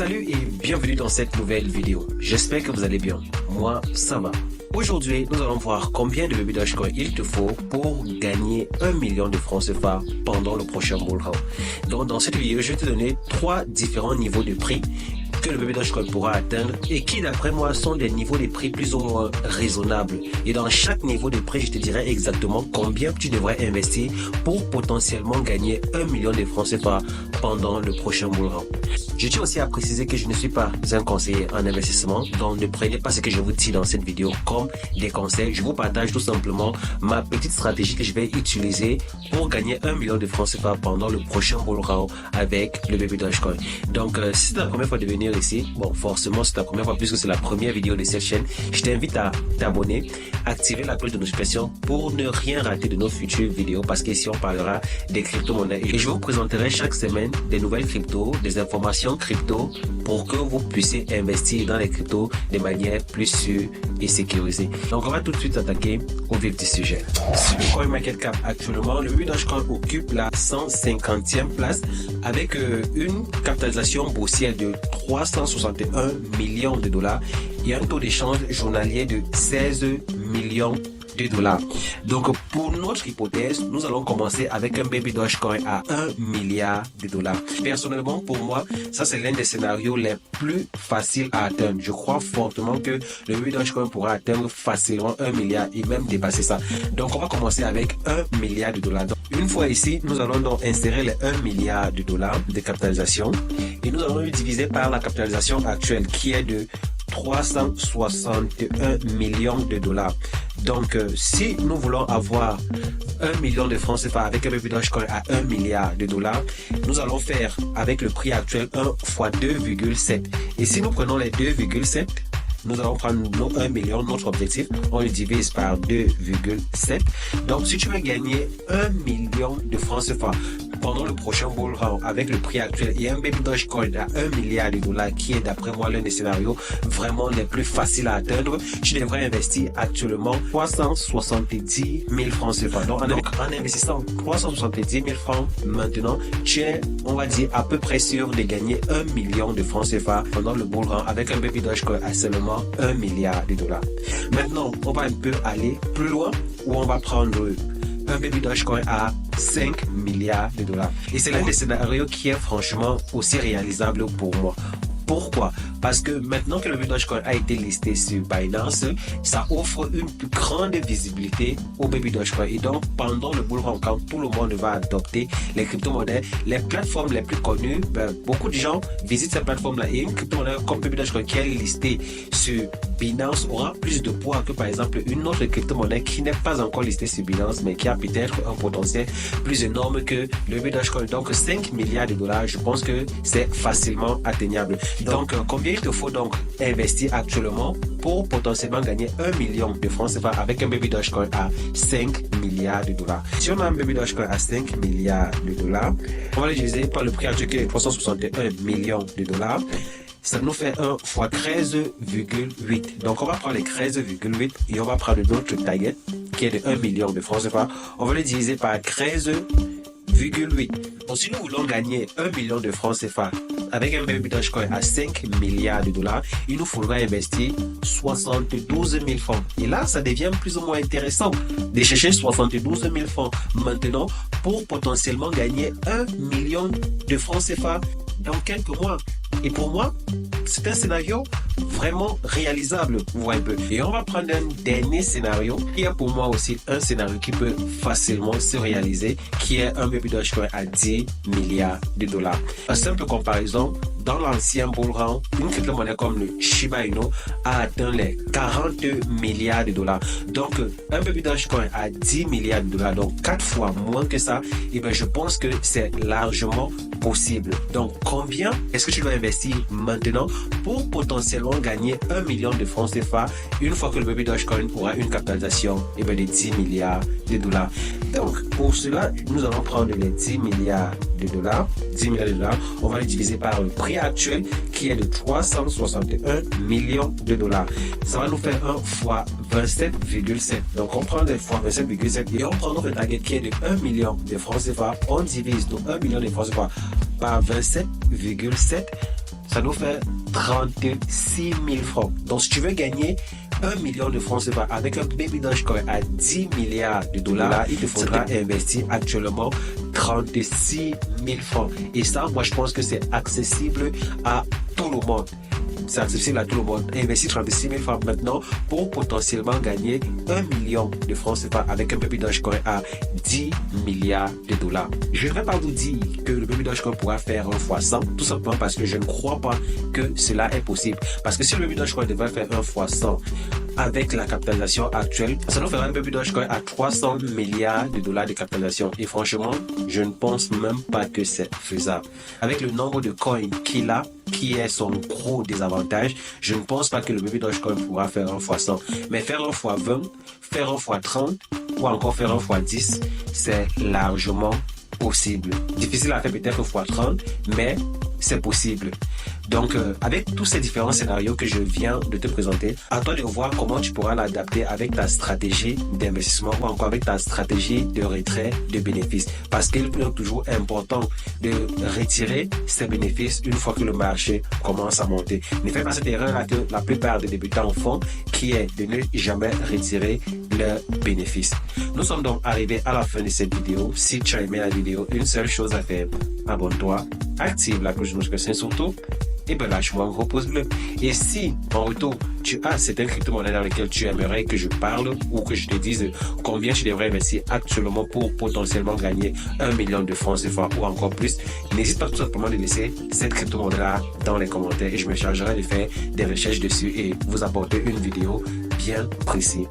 Salut et bienvenue dans cette nouvelle vidéo. J'espère que vous allez bien. Moi, ça va. Aujourd'hui, nous allons voir combien de baby Dogecoin il te faut pour gagner 1 million de francs CFA pendant le prochain bull run. Donc, dans cette vidéo, je vais te donner 3 différents niveaux de prix que le baby Dogecoin pourra atteindre et qui, d'après moi, sont des niveaux de prix plus ou moins raisonnables. Et dans chaque niveau de prix, je te dirai exactement combien tu devrais investir pour potentiellement gagner 1 million de francs CFA pendant le prochain bull run. Je tiens aussi à préciser que je ne suis pas un conseiller en investissement, donc ne prenez pas ce que je vous dis dans cette vidéo comme des conseils. Je vous partage tout simplement ma petite stratégie que je vais utiliser pour gagner 1 million de francs CFA pendant le prochain bull run avec le baby Dogecoin. Donc, si c'est la première fois de venir ici, bon, forcément c'est la première fois puisque c'est la première vidéo de cette chaîne, je t'invite à t'abonner, activer la cloche de notification pour ne rien rater de nos futures vidéos parce qu'ici on parlera des crypto-monnaies et je vous présenterai chaque semaine des nouvelles cryptos, des informations crypto pour que vous puissiez investir dans les cryptos de manière plus sûre et sécurisée. Donc on va tout de suite attaquer au vif du sujet. Sur le CoinMarketCap actuellement, le Dogecoin occupe la 150e place avec une capitalisation boursière de 361 millions de dollars et un taux d'échange journalier de 16 millions de dollars. Donc pour notre hypothèse, nous allons commencer avec un baby Dogecoin à 1 milliard de dollars. Personnellement, pour moi, ça c'est l'un des scénarios les plus faciles à atteindre. Je crois fortement que le baby Dogecoin pourra atteindre facilement 1 milliard et même dépasser ça. Donc on va commencer avec 1 milliard de dollars. Donc, une fois ici, nous allons donc insérer les 1 milliard de dollars de capitalisation et nous allons le diviser par la capitalisation actuelle qui est de 361 millions de dollars. Donc, si nous voulons avoir 1 million de francs CFA avec un baby Dogecoin à 1 milliard de dollars, nous allons faire avec le prix actuel 1 fois 2,7. Et si nous prenons les 2,7, nous allons prendre nos 1 million, notre objectif, on le divise par 2,7. Donc, si tu veux gagner 1 million de francs CFA pendant le prochain bull run avec le prix actuel et un baby Dogecoin à 1 milliard de dollars qui est d'après moi l'un des scénarios vraiment les plus faciles à atteindre, tu devrais investir actuellement 370 000 francs CFA. Donc, en investissant 370 000 francs maintenant, tu es, on va dire, à peu près sûr de gagner 1 million de francs CFA pendant le bull run avec un baby Dogecoin à seulement 1 milliard de dollars. Maintenant, on va un peu aller plus loin où on va prendre un baby Dogecoin à 5 milliards de dollars. Et c'est l'un des scénarios qui est franchement aussi réalisable pour moi. Pourquoi? Parce que maintenant que le Dogecoin a été listé sur Binance, ça offre une plus grande visibilité au baby Dogecoin. Et donc, pendant le bull run, quand tout le monde va adopter les crypto-monnaies, les plateformes les plus connues, beaucoup de gens visitent ces plateformes-là. Et une crypto-monnaie comme baby Dogecoin qui est listée sur Binance aura plus de poids que par exemple une autre crypto-monnaie qui n'est pas encore listée sur Binance, mais qui a peut-être un potentiel plus énorme que le baby Dogecoin. Donc, 5 milliards de dollars, je pense que c'est facilement atteignable. Donc, combien il te faut donc investir actuellement pour potentiellement gagner 1 million de francs CFA avec un baby Dogecoin à 5 milliards de dollars. Si on a un baby Dogecoin à 5 milliards de dollars, on va le diviser par le prix actuel qui est 361 millions de dollars. Ça nous fait 1 fois 13,8. Donc, on va prendre les 13,8 et on va prendre notre target qui est de 1 million de francs CFA. On va le diviser par 13,8. Donc, si nous voulons gagner 1 million de francs CFA avec un baby Dogecoin à 5 milliards de dollars, il nous faudra investir 72 000 francs. Et là, ça devient plus ou moins intéressant de chercher 72 000 francs maintenant pour potentiellement gagner 1 million de francs CFA dans quelques mois. Et pour moi, c'est un scénario vraiment réalisable, vous voyez un peu. Et on va prendre un dernier scénario qui est pour moi aussi un scénario qui peut facilement se réaliser, qui est un baby Dogecoin à 10 milliards de dollars. Un simple comparaison, dans l'ancien bull run, une crypto-monnaie comme le Shiba Inu a atteint les 40 milliards de dollars. Donc, un baby Dogecoin à 10 milliards de dollars, donc 4 fois moins que ça, et bien je pense que c'est largement possible. Donc, combien est-ce que tu dois investir maintenant pour potentiellement gagner 1 million de francs CFA une fois que le baby Dogecoin aura une capitalisation de 10 milliards de dollars. Donc, pour cela, nous allons prendre les 10 milliards de dollars, 10 milliards de dollars, on va les diviser par le prix actuel qui est de 361 millions de dollars. Ça va nous faire 1 fois 27,7. Donc, on prend des fois 27,7 et on prend notre target qui est de 1 million de francs CFA. On divise donc 1 million de francs CFA par 27,7. ça nous fait 36 000 francs. Donc, si tu veux gagner 1 million de francs CFA avec un Baby Dogecoin à 10 milliards de dollars, il te faudra investir actuellement 36 000 francs. Et ça, moi, je pense que c'est accessible à tout le monde. C'est accessible à tout le monde. Investir 36 000 francs maintenant pour potentiellement gagner 1 million de francs CFA avec un Baby Dogecoin à 10 milliards de dollars. Je ne vais pas vous dire que le Baby Dogecoin pourra faire 1 fois 100, tout simplement parce que je ne crois pas que cela est possible. Parce que si le Baby Dogecoin devait faire 1 fois 100 avec la capitalisation actuelle, ça nous fera un Baby Dogecoin à 300 milliards de dollars de capitalisation. Et franchement, je ne pense même pas que c'est faisable. Avec le nombre de coins qu'il a, qui est son gros désavantage, je ne pense pas que le Baby Dogecoin pourra faire 1 fois 100. Mais faire 1 fois 20, faire 1 fois 30 ou encore faire 1 fois 10, c'est largement possible. Difficile à faire peut-être 1 fois 30, mais c'est possible. Donc, avec tous ces différents scénarios que je viens de te présenter, à toi de voir comment tu pourras l'adapter avec ta stratégie d'investissement ou encore avec ta stratégie de retrait de bénéfices. Parce qu'il est toujours important de retirer ces bénéfices une fois que le marché commence à monter. Ne fais pas cette erreur-là que la plupart des débutants font, qui est de ne jamais retirer leurs bénéfices. Nous sommes donc arrivés à la fin de cette vidéo. Si tu as aimé la vidéo, une seule chose à faire, abonne-toi, active la cloche de notification surtout, et ben lâche-moi un gros pouce bleu. Et si en retour tu as certaines crypto-monnaies dans lesquelles tu aimerais que je parle ou que je te dise combien tu devrais investir actuellement pour potentiellement gagner 1 million de francs CFA ou encore plus, n'hésite pas tout simplement de laisser cette crypto-monnaie-là dans les commentaires et je me chargerai de faire des recherches dessus et vous apporter une vidéo bien précise.